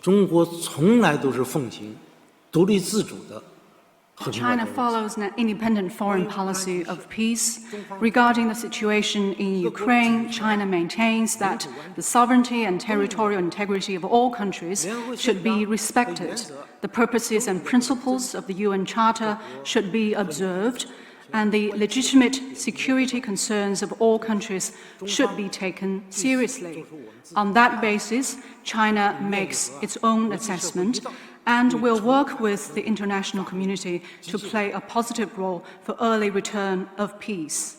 中国从来都是奉行独立自主的。China follows an independent foreign policy of peace. Regarding the situation in Ukraine, China maintains that the sovereignty and territorial integrity of all countries should be respected. The purposes and principles of the UN Charter should be observed, and the legitimate security concerns of all countries should be taken seriously. On that basis, China makes its own assessment and will work with the international community to play a positive role for early return of peace.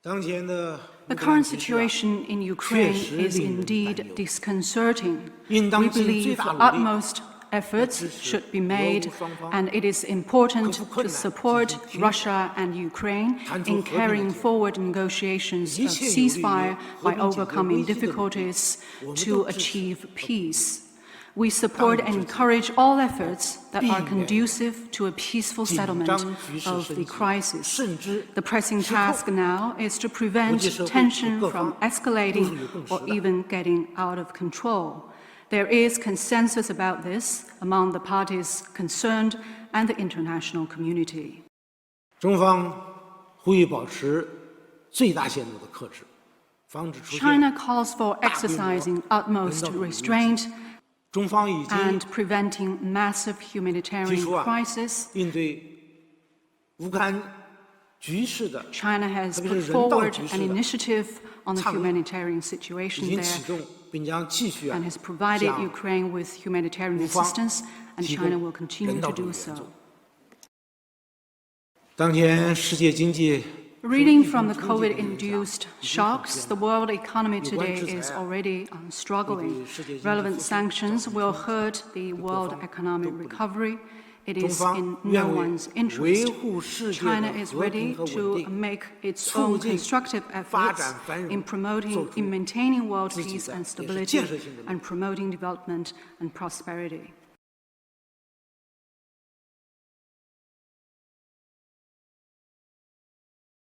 The current situation in Ukraine is indeed disconcerting. We believe utmost efforts should be made, and it is important to support Russia and Ukraine in carrying forward negotiations of ceasefire by overcoming difficulties to achieve peace. We support and encourage all efforts that are conducive to a peaceful settlement of the crisis. The pressing task now is to prevent tension from escalating or even getting out of control. There is consensus about this among the parties concerned and the international community. 中方呼吁保持最大限度的克制，防止出现 China calls for exercising utmost restraint and preventing massive humanitarian crisis. 应对乌克兰局势的 China has put forward an initiative on the humanitarian situation 已经 there 启动，并将继续 and has provided Ukraine with humanitarian assistance, and China will continue to do so. 当前世界经济 Reading from the COVID-induced shocks, the world economy today is already struggling. Relevant sanctions will hurt the world economic recovery. It is in no one's interest. China is ready to make its own constructive efforts in maintaining world peace and stability and promoting development and prosperity.